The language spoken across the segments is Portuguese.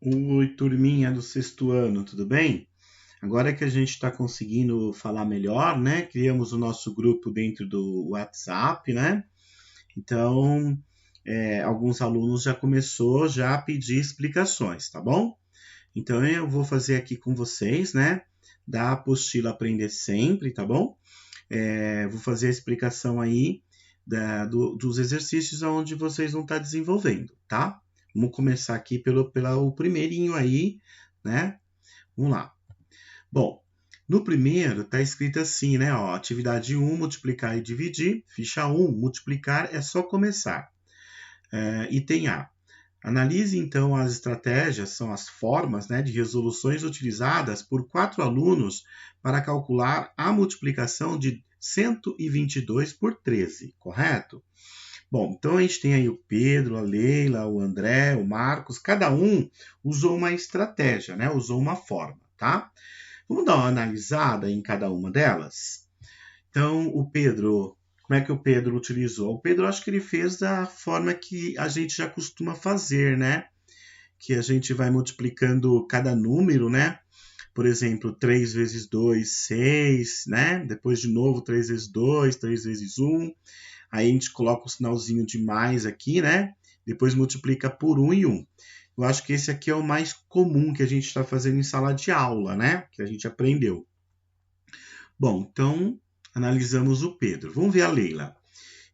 Oi, turminha do sexto ano, tudo bem? Agora que a gente está conseguindo falar melhor, né? Criamos o nosso grupo dentro do WhatsApp, né? Então, alguns alunos já começou já a pedir explicações, tá bom? Então, eu vou fazer aqui com vocês, né? Da apostila Aprender Sempre, tá bom? Vou fazer a explicação aí dos exercícios onde vocês vão estar desenvolvendo, tá? Vamos começar aqui pelo primeirinho aí, né? Vamos lá. Bom, no primeiro está escrito assim, né? Ó, atividade 1, multiplicar e dividir. Ficha 1, multiplicar é só começar. Item A. Analise então as estratégias, são as formas, né, de resoluções utilizadas por 4 alunos para calcular a multiplicação de 122 por 13, correto? Bom, então a gente tem aí o Pedro, a Leila, o André, o Marcos, cada um usou uma estratégia, né? Usou uma forma, tá? Vamos dar uma analisada em cada uma delas? Então, o Pedro, como é que o Pedro utilizou? O Pedro, acho que ele fez da forma que a gente já costuma fazer, né? Que a gente vai multiplicando cada número, né? Por exemplo, 3 vezes 2, 6, né? Depois de novo, 3 vezes 2, 3 vezes 1. Aí a gente coloca o sinalzinho de mais aqui, né? Depois multiplica por 1 e 1. Eu acho que esse aqui é o mais comum que a gente está fazendo em sala de aula, né? Que a gente aprendeu. Bom, então analisamos o Pedro. Vamos ver a Leila.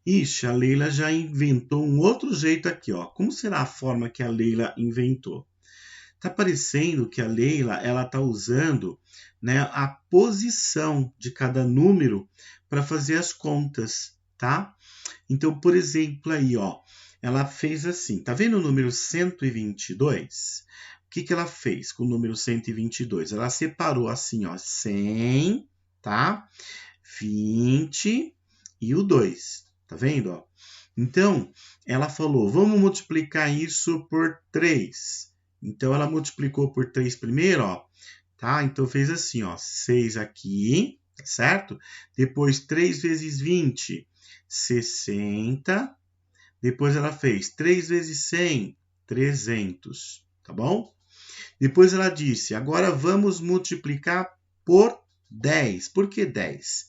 Ixi, a Leila já inventou um outro jeito aqui, ó. Como será a forma que a Leila inventou? Tá parecendo que a Leila ela tá usando, né, a posição de cada número para fazer as contas, tá? Então, por exemplo, aí, ó, ela fez assim, tá vendo o número 122? O que que ela fez com o número 122? Ela separou assim, ó, 100, tá? 20 e o 2, tá vendo, ó? Então, ela falou, vamos multiplicar isso por 3. Então, ela multiplicou por 3 primeiro, ó, tá? Então, fez assim, ó, 6 aqui, tá certo? Depois, 3 vezes 20, 60. Depois, ela fez 3 vezes 100, 300, tá bom? Depois, ela disse, agora vamos multiplicar por 10. Por que 10?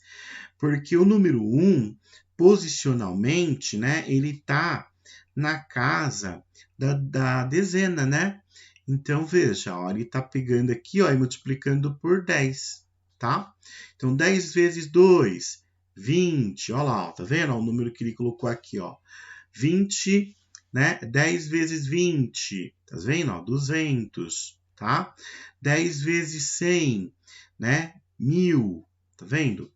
Porque o número 1, posicionalmente, né, ele está na casa da dezena, né? Então, veja, ó, ele está pegando aqui, ó, e multiplicando por 10, tá? Então, 10 vezes 2, 20, ó lá, ó, tá vendo? Ó, o número que ele colocou aqui, ó, 20, né? 10 vezes 20, tá vendo? Ó, 200, tá? 10 vezes 100, né? 1000, tá vendo?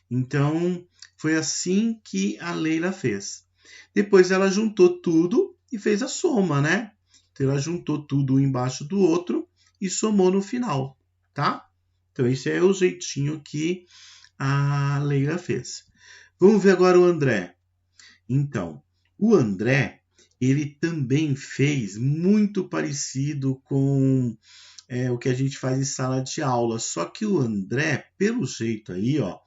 Então, foi assim que a Leila fez. Depois ela juntou tudo e fez a soma, né? Então, ela juntou tudo um embaixo do outro e somou no final, tá? Então, esse é o jeitinho que a Leila fez. Vamos ver agora o André. Então, o André, ele também fez muito parecido com o que a gente faz em sala de aula. Só que o André, pelo jeito aí, ó,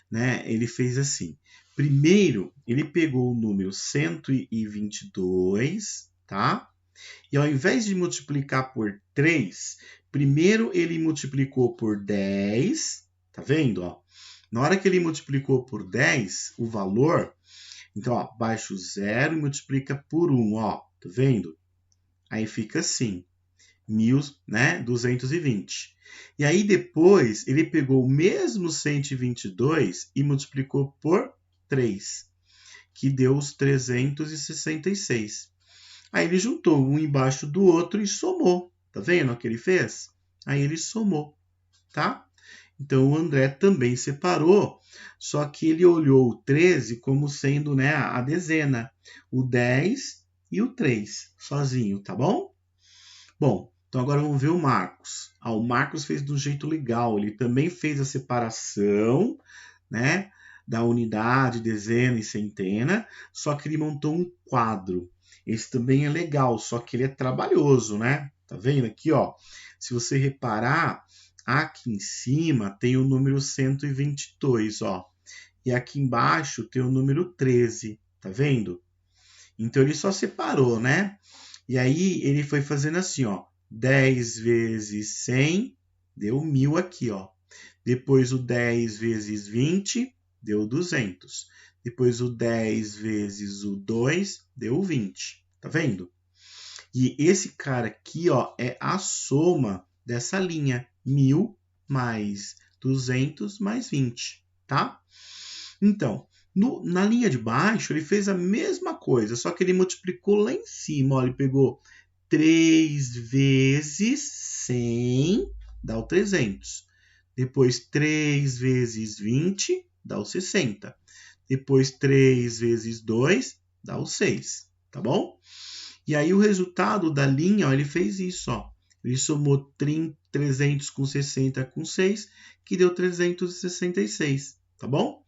né, ele fez assim. Primeiro, ele pegou o número 122, tá? E ao invés de multiplicar por 3, primeiro ele multiplicou por 10, tá vendo, ó? Na hora que ele multiplicou por 10, o valor, então, ó, baixa o zero e multiplica por 1, ó, tá vendo? Aí fica assim, 1.000, né, 220. E aí depois ele pegou o mesmo 122 e multiplicou por 3, que deu os 366. Aí ele juntou um embaixo do outro e somou. Tá vendo o que ele fez? Aí ele somou, tá? Então o André também separou, só que ele olhou o 13 como sendo, né, a dezena, o 10 e o 3 sozinho, tá bom? Bom, então agora vamos ver o Marcos. O Marcos fez de um jeito legal, ele também fez a separação, né, da unidade, dezena e centena, só que ele montou um quadro. Esse também é legal, só que ele é trabalhoso, né? Tá vendo aqui, ó? Se você reparar, aqui em cima tem o número 122, ó. E aqui embaixo tem o número 13, tá vendo? Então ele só separou, né? E aí ele foi fazendo assim, ó, 10 vezes 100, deu 1.000 aqui, ó. Depois o 10 vezes 20, deu 200. Depois o 10 vezes o 2, deu 20. Tá vendo? E esse cara aqui, ó, é a soma dessa linha. 1.000 mais 200 mais 20, tá? Então, na linha de baixo, ele fez a mesma coisa, só que ele multiplicou lá em cima. Ó, ele pegou 3 vezes 100, dá o 300. Depois 3 vezes 20, dá o 60. Depois 3 vezes 2, dá o 6, tá bom? E aí o resultado da linha, ó, ele fez isso, ó. Ele somou 300 com 60 com 6, que deu 366, tá bom?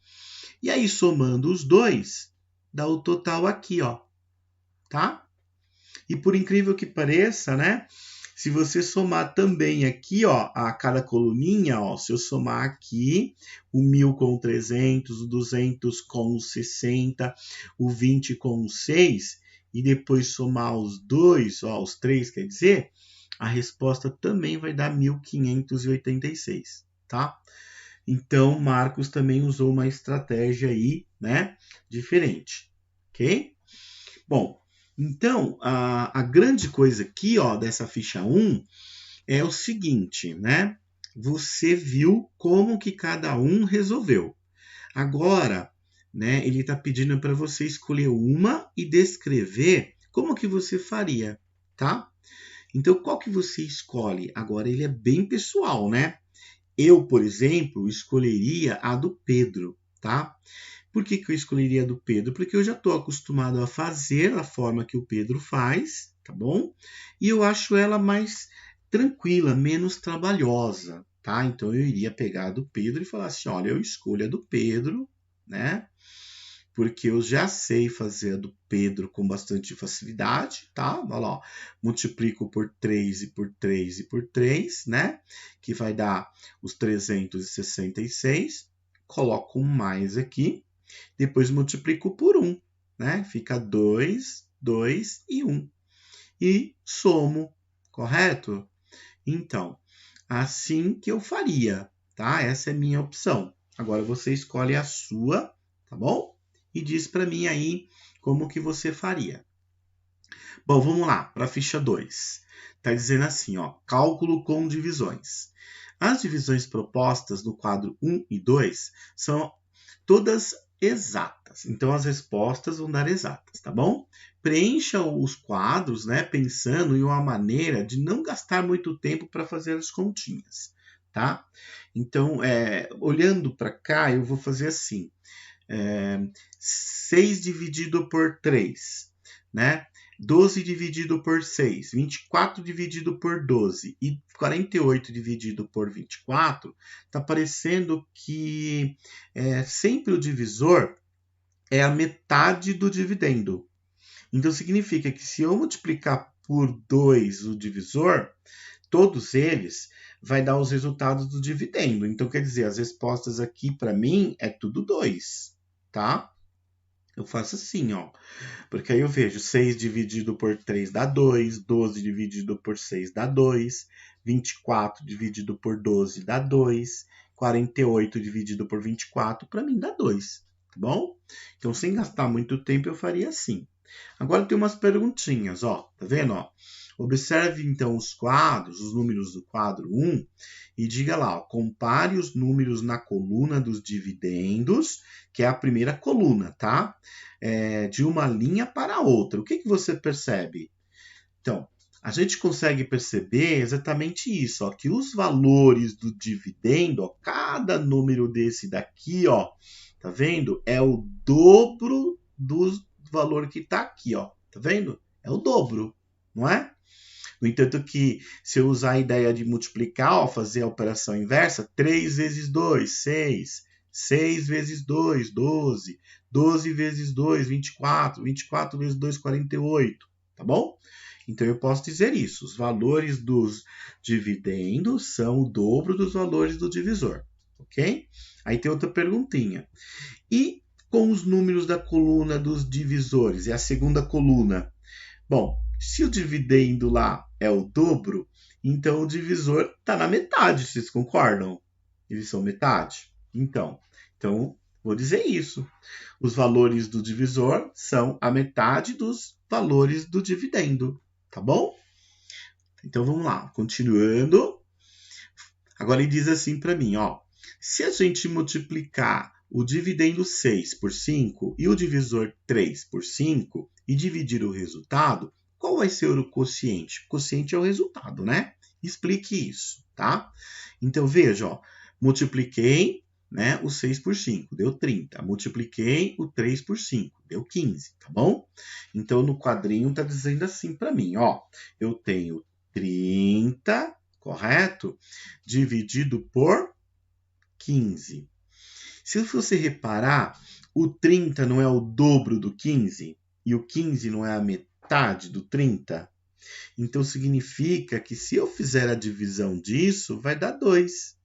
E aí, somando os dois, dá o total aqui, ó, tá? E por incrível que pareça, né? Se você somar também aqui, ó, a cada coluninha, ó, se eu somar aqui o 1.000 com 300, o 200 com 60, o 20 com 6, e depois somar os dois, ó, os três, quer dizer, a resposta também vai dar 1.586, tá? Então, Marcos também usou uma estratégia aí, né, diferente, ok? Bom, então, a grande coisa aqui, ó, dessa ficha 1 é o seguinte, né? Você viu como que cada um resolveu. Agora, né, ele está pedindo para você escolher uma e descrever como que você faria, tá? Então, qual que você escolhe? Agora, ele é bem pessoal, né? Eu, por exemplo, escolheria a do Pedro, tá? Por que eu escolheria a do Pedro? Porque eu já estou acostumado a fazer a forma que o Pedro faz, tá bom? E eu acho ela mais tranquila, menos trabalhosa, tá? Então eu iria pegar a do Pedro e falar assim, olha, eu escolho a do Pedro, né? Porque eu já sei fazer a do Pedro com bastante facilidade, tá? Olha lá, ó. Multiplico por 3 e por 3 e por 3, né? Que vai dar os 366. Coloco um mais aqui. Depois multiplico por 1, né? Fica 2, 2 e 1. E somo, correto? Então, assim que eu faria, tá? Essa é a minha opção. Agora você escolhe a sua, tá bom? E diz para mim aí como que você faria. Bom, vamos lá, para a ficha 2. Está dizendo assim, ó, cálculo com divisões. As divisões propostas no quadro 1 e 2 são todas exatas. Então, as respostas vão dar exatas, tá bom? Preencha os quadros, né, pensando em uma maneira de não gastar muito tempo para fazer as continhas, tá? Então, olhando para cá, eu vou fazer assim. 6 dividido por 3, né? 12 dividido por 6, 24 dividido por 12 e 48 dividido por 24, está parecendo que sempre o divisor é a metade do dividendo. Então, significa que se eu multiplicar por 2 o divisor, todos eles vai dar os resultados do dividendo. Então, quer dizer, as respostas aqui para mim é tudo 2, tá? Eu faço assim, ó. Porque aí eu vejo 6 dividido por 3 dá 2, 12 dividido por 6 dá 2, 24 dividido por 12 dá 2, 48 dividido por 24, para mim dá 2, tá bom? Então, sem gastar muito tempo, eu faria assim. Agora tem umas perguntinhas, ó. Tá vendo, ó? Observe, então, os quadros, os números do quadro 1 e diga lá, ó, compare os números na coluna dos dividendos, que é a primeira coluna, tá? De uma linha para outra. O que você percebe? Então, a gente consegue perceber exatamente isso, ó, que os valores do dividendo, ó, cada número desse daqui, ó, tá vendo? É o dobro do valor que está aqui, ó. Tá vendo? É o dobro, não é? No entanto que, se eu usar a ideia de multiplicar, ó, fazer a operação inversa, 3 vezes 2, 6. 6 vezes 2, 12. 12 vezes 2, 24. 24 vezes 2, 48. Tá bom? Então, eu posso dizer isso. Os valores dos dividendos são o dobro dos valores do divisor. Ok? Aí tem outra perguntinha. E com os números da coluna dos divisores? É a segunda coluna. Bom, Se o dividendo lá é o dobro, então o divisor está na metade, vocês concordam? Eles são metade? Então, vou dizer isso. Os valores do divisor são a metade dos valores do dividendo, tá bom? Então vamos lá, continuando. Agora ele diz assim para mim, ó. Se a gente multiplicar o dividendo 6 por 5 e o divisor 3 por 5 e dividir o resultado, qual vai ser o quociente? O quociente é o resultado, né? Explique isso, tá? Então veja, ó, multipliquei, né, o 6 por 5, deu 30. Multipliquei o 3 por 5, deu 15, tá bom? Então no quadrinho está dizendo assim para mim, ó, eu tenho 30, correto? Dividido por 15. Se você reparar, o 30 não é o dobro do 15 e o 15 não é a metade do 30. Então significa que se eu fizer a divisão disso, vai dar 2,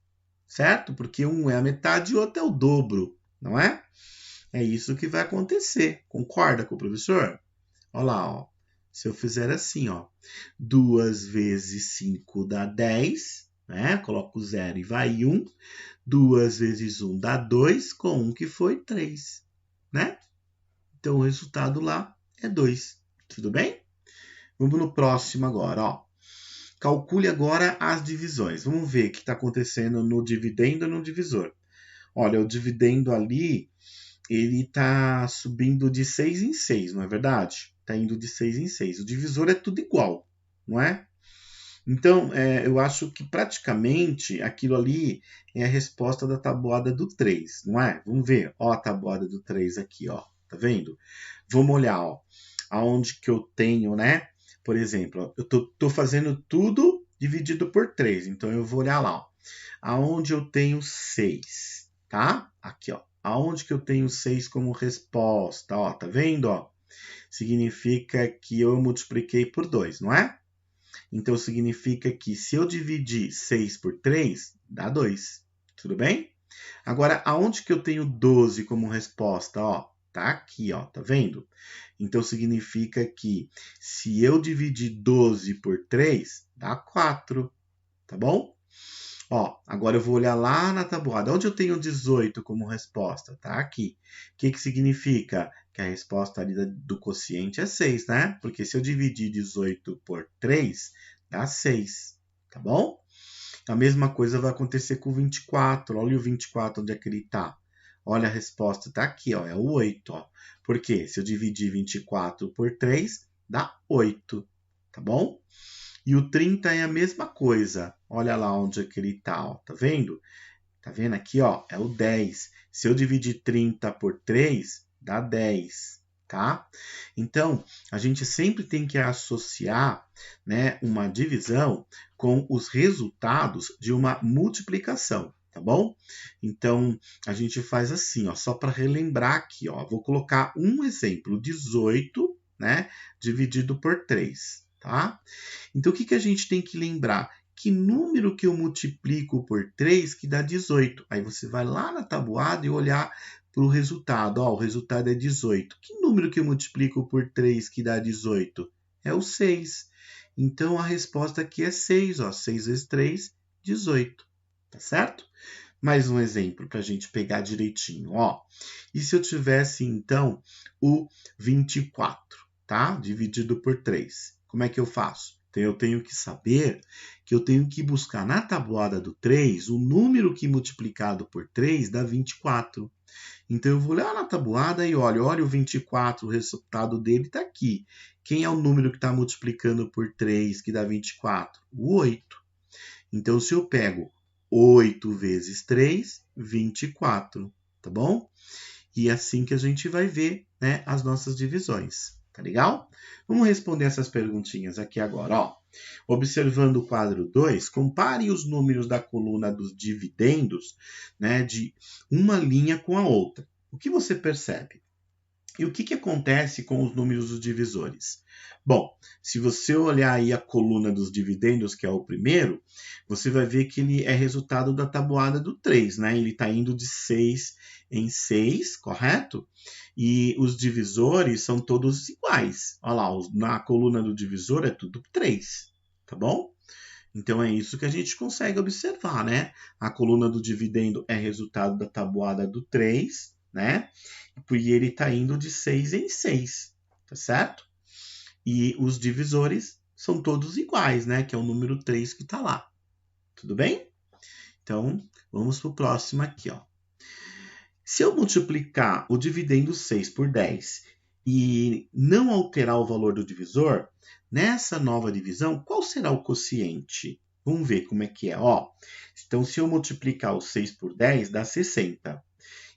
certo? Porque um é a metade e o outro é o dobro, não é? É isso que vai acontecer. Concorda com o professor? Olha lá, ó. Se eu fizer assim, ó, 2 vezes 5 dá 10, né? Coloco 0 e vai 1. 2 vezes 1 dá 2, com 1 que foi 3, né? Então, o resultado lá é 2. Tudo bem? Vamos no próximo agora, ó. Calcule agora as divisões. Vamos ver o que está acontecendo no dividendo e no divisor. Olha, o dividendo ali, ele está subindo de 6 em 6, não é verdade? Está indo de 6 em 6. O divisor é tudo igual, não é? Então, eu acho que praticamente aquilo ali é a resposta da tabuada do 3, não é? Vamos ver, ó, a tabuada do 3 aqui, ó, tá vendo? Vamos olhar, ó, aonde que eu tenho, né? Por exemplo, ó, eu tô fazendo tudo dividido por 3, então eu vou olhar lá, ó, aonde eu tenho 6, tá? Aqui, ó, aonde que eu tenho 6 como resposta, ó, tá vendo, ó? Significa que eu multipliquei por 2, não é? Então, significa que se eu dividir 6 por 3, dá 2. Tudo bem? Agora, aonde que eu tenho 12 como resposta? Ó, tá aqui, ó, tá vendo? Então, significa que se eu dividir 12 por 3, dá 4. Tá bom? Ó, agora eu vou olhar lá na tabuada. Onde eu tenho 18 como resposta? Tá aqui. O que significa? Que a resposta ali do quociente é 6, né? Porque se eu dividir 18 por 3, dá 6. Tá bom? A mesma coisa vai acontecer com o 24. Olha o 24, onde é que ele está. Olha, a resposta está aqui, ó, é o 8. Ó. Por quê? Se eu dividir 24 por 3, dá 8. Tá bom? E o 30 é a mesma coisa. Olha lá onde é que ele está, ó. Tá vendo? Tá vendo aqui, ó? É o 10. Se eu dividir 30 por 3, dá 10, tá? Então, a gente sempre tem que associar, né, uma divisão com os resultados de uma multiplicação, tá bom? Então, a gente faz assim, ó, só para relembrar aqui, ó. Vou colocar um exemplo, 18, né, dividido por 3. Tá? Então, o que a gente tem que lembrar? Que número que eu multiplico por 3 que dá 18? Aí você vai lá na tabuada e olhar para o resultado. Ó, o resultado é 18. Que número que eu multiplico por 3 que dá 18? É o 6. Então, a resposta aqui é 6. Ó, 6 vezes 3, 18. Tá certo? Mais um exemplo para a gente pegar direitinho. Ó. E se eu tivesse, então, o 24, tá? Dividido por 3. Como é que eu faço? Então, eu tenho que saber que eu tenho que buscar na tabuada do 3 o número que multiplicado por 3 dá 24. Então, eu vou olhar na tabuada e olha o 24, o resultado dele está aqui. Quem é o número que está multiplicando por 3 que dá 24? O 8. Então, se eu pego 8 vezes 3, 24, tá bom? E é assim que a gente vai ver, né, as nossas divisões. Tá legal? Vamos responder essas perguntinhas aqui agora. Ó. Observando o quadro 2, compare os números da coluna dos dividendos, né, de uma linha com a outra. O que você percebe? E o que acontece com os números dos divisores? Bom, se você olhar aí a coluna dos dividendos, que é o primeiro, você vai ver que ele é resultado da tabuada do 3, né? Ele está indo de 6 em 6, correto? E os divisores são todos iguais. Olha lá, na coluna do divisor é tudo 3, tá bom? Então é isso que a gente consegue observar, né? A coluna do dividendo é resultado da tabuada do 3, né? E ele está indo de 6 em 6, tá certo? E os divisores são todos iguais, né? Que é o número 3 que está lá. Tudo bem? Então, vamos para o próximo aqui, ó. Se eu multiplicar o dividendo 6 por 10 e não alterar o valor do divisor, nessa nova divisão, qual será o quociente? Vamos ver como é que é. Ó, então, se eu multiplicar o 6 por 10, dá 60.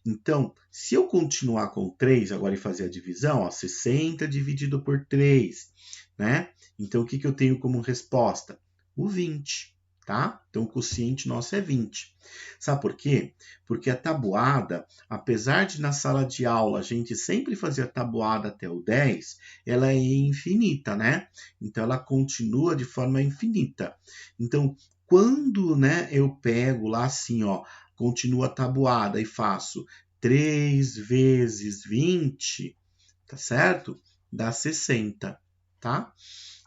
Então, se eu continuar com 3 agora e fazer a divisão, ó, 60 dividido por 3, né? Então, o que eu tenho como resposta? O 20, tá? Então, o quociente nosso é 20. Sabe por quê? Porque a tabuada, apesar de na sala de aula a gente sempre fazer a tabuada até o 10, ela é infinita, né? Então, ela continua de forma infinita. Então, quando, né, eu pego lá assim, ó, continuo a tabuada e faço 3 vezes 20, tá certo? Dá 60, tá?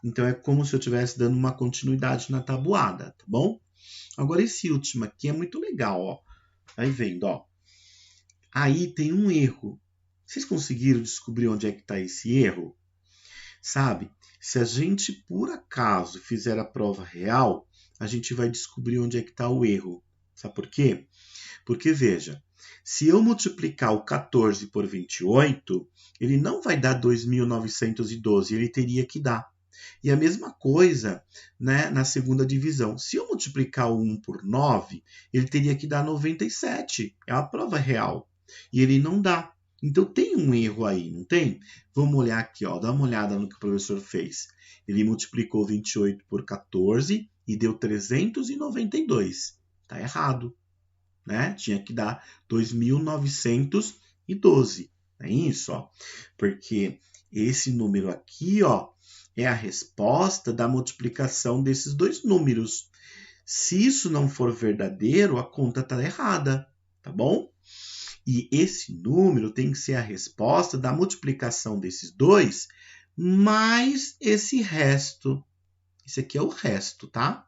Então, é como se eu estivesse dando uma continuidade na tabuada, tá bom? Agora, esse último aqui é muito legal, ó. Aí vendo, ó. Aí tem um erro. Vocês conseguiram descobrir onde é que está esse erro? Sabe? Se a gente, por acaso, fizer a prova real, a gente vai descobrir onde é que está o erro. Sabe por quê? Porque, veja, se eu multiplicar o 14 por 28, ele não vai dar 2.912, ele teria que dar. E a mesma coisa, né, na segunda divisão. Se eu multiplicar o 1 por 9, ele teria que dar 97. É a prova real. E ele não dá. Então tem um erro aí, não tem? Vamos olhar aqui, ó, dá uma olhada no que o professor fez. Ele multiplicou 28 por 14 e deu 392. Está errado, né? Tinha que dar 2.912. É isso, ó. Porque esse número aqui, ó, é a resposta da multiplicação desses dois números. Se isso não for verdadeiro, a conta está errada, tá bom? E esse número tem que ser a resposta da multiplicação desses dois mais esse resto. Isso aqui é o resto, tá?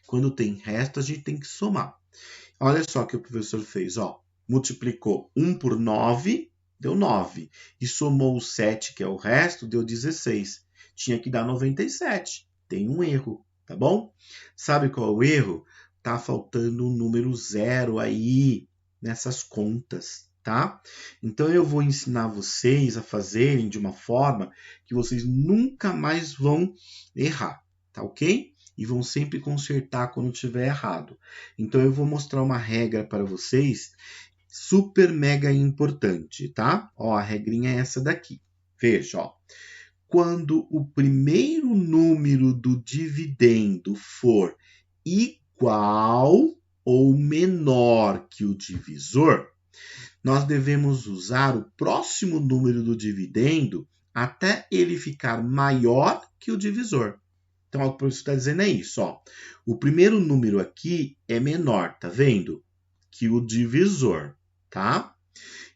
Quando tem resto, a gente tem que somar. Olha só o que o professor fez, ó. Multiplicou 1 por 9, deu 9. E somou o 7, que é o resto, deu 16. Tinha que dar 97. Tem um erro, tá bom? Sabe qual é o erro? Tá faltando um número 0 aí nessas contas, tá? Então eu vou ensinar vocês a fazerem de uma forma que vocês nunca mais vão errar, tá ok? E vão sempre consertar quando tiver errado. Então eu vou mostrar uma regra para vocês, super mega importante, tá? Ó, a regrinha é essa daqui. Veja, ó. Quando o primeiro número do dividendo for igual ou menor que o divisor, nós devemos usar o próximo número do dividendo até ele ficar maior que o divisor. Então, o que o professor está dizendo é isso, ó. O primeiro número aqui é menor, tá vendo? Que o divisor, tá?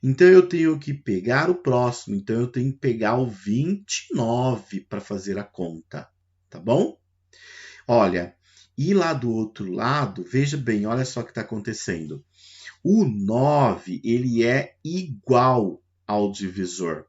Então, eu tenho que pegar o próximo. Então, eu tenho que pegar o 29 para fazer a conta, tá bom? Olha, e lá do outro lado, veja bem, olha só o que está acontecendo. O 9, ele é igual ao divisor,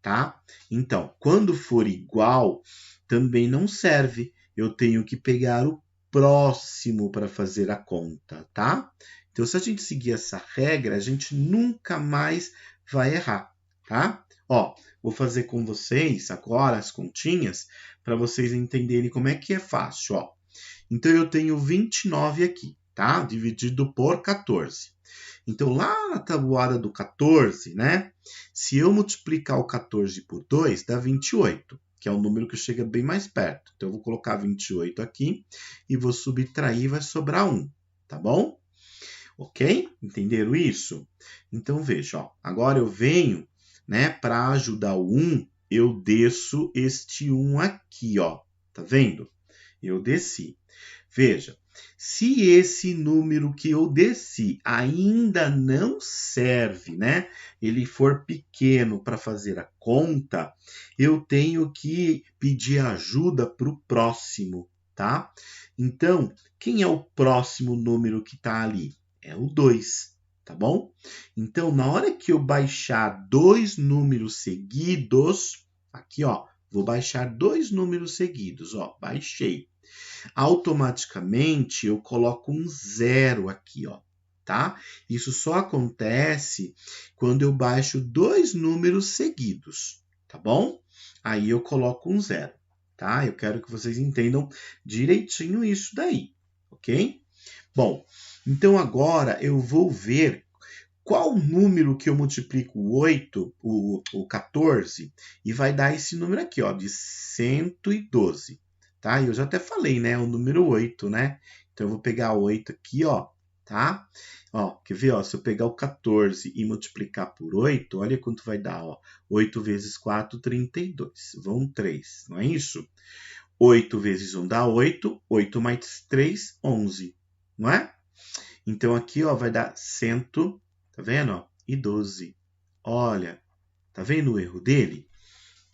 tá? Então, quando for igual, também não serve. Eu tenho que pegar o próximo para fazer a conta, tá? Então, se a gente seguir essa regra, a gente nunca mais vai errar, tá? Ó, vou fazer com vocês agora as continhas para vocês entenderem como é que é fácil, ó. Então, eu tenho 29 aqui, tá? Dividido por 14. Então, lá na tabuada do 14, né? Se eu multiplicar o 14 por 2, dá 28, que é um número que chega bem mais perto. Então, eu vou colocar 28 aqui e vou subtrair e vai sobrar 1, tá bom? Ok? Entenderam isso? Então, veja, ó, agora eu venho né, para ajudar o 1, eu desço este 1 aqui, ó. Tá vendo? Eu desci. Veja, se esse número que eu desci ainda não serve, né? Ele for pequeno para fazer a conta, eu tenho que pedir ajuda para o próximo, tá? Então, quem é o próximo número que está ali? É o 2, tá bom? Então, na hora que eu baixar dois números seguidos, aqui, ó, vou baixar dois números seguidos, ó, baixei. Automaticamente eu coloco um 0 aqui, ó, tá? Isso só acontece quando eu baixo dois números seguidos, tá bom? Aí eu coloco um 0, tá? Eu quero que vocês entendam direitinho isso daí, ok? Bom, então agora eu vou ver qual número que eu multiplico o 8, o 14, e vai dar esse número aqui, ó, de 112. Tá? Eu já até falei, né? O número 8, né? Então, eu vou pegar 8 aqui, ó, tá? Ó, quer ver, ó? Se eu pegar o 14 e multiplicar por 8, olha quanto vai dar, ó. 8 vezes 4, 32. Vão 3, não é isso? 8 vezes 1 dá 8. 8 mais 3, 11, não é? Então, aqui, ó, vai dar 100, tá vendo, ó? E 12. Olha, tá vendo o erro dele?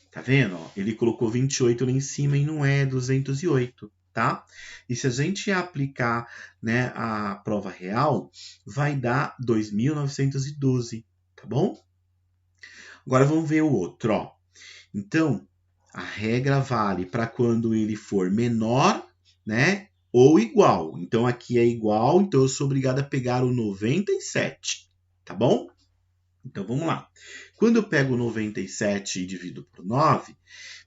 Tá vendo? Ó, ele colocou 28 lá em cima e não é 208, tá? E se a gente aplicar, né, a prova real, vai dar 2.912, tá bom? Agora vamos ver o outro, ó. Então, a regra vale para quando ele for menor, né, ou igual. Então, aqui é igual, então eu sou obrigado a pegar o 97, tá bom? Então, vamos lá. Quando eu pego 97 e divido por 9,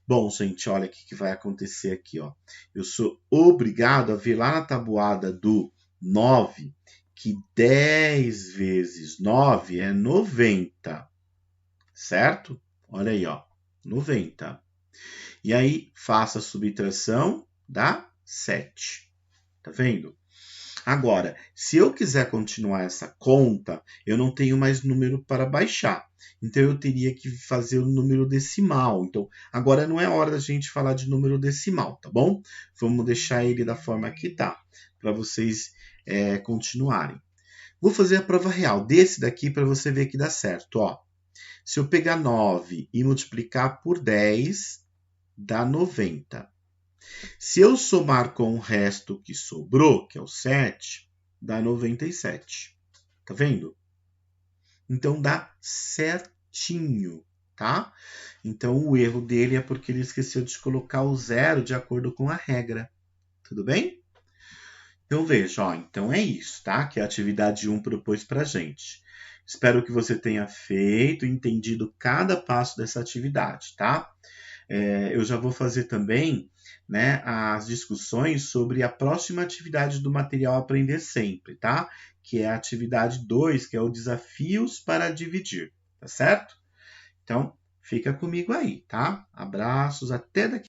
bom, gente, olha o que vai acontecer aqui, ó. Eu sou obrigado a ver lá na tabuada do 9 que 10 vezes 9 é 90, certo? Olha aí, ó, 90. E aí, faça a subtração, dá 7. Tá vendo? Agora, se eu quiser continuar essa conta, eu não tenho mais número para baixar. Então, eu teria que fazer o número decimal. Então, agora não é hora da gente falar de número decimal, tá bom? Vamos deixar ele da forma que tá, para vocês continuarem. Vou fazer a prova real desse daqui para você ver que dá certo. Ó, se eu pegar 9 e multiplicar por 10, dá 90. Se eu somar com o resto que sobrou, que é o 7, dá 97. Tá vendo? Então, dá certinho, tá? Então, o erro dele é porque ele esqueceu de colocar o 0 de acordo com a regra. Tudo bem? Então, veja, ó, então é isso, tá? Que a atividade 1 propôs pra gente. Espero que você tenha feito e entendido cada passo dessa atividade, tá? Eu já vou fazer também, né, as discussões sobre a próxima atividade do material Aprender Sempre, tá? Que é a atividade 2, que é o Desafios para Dividir, tá certo? Então, fica comigo aí, tá? Abraços, até daqui.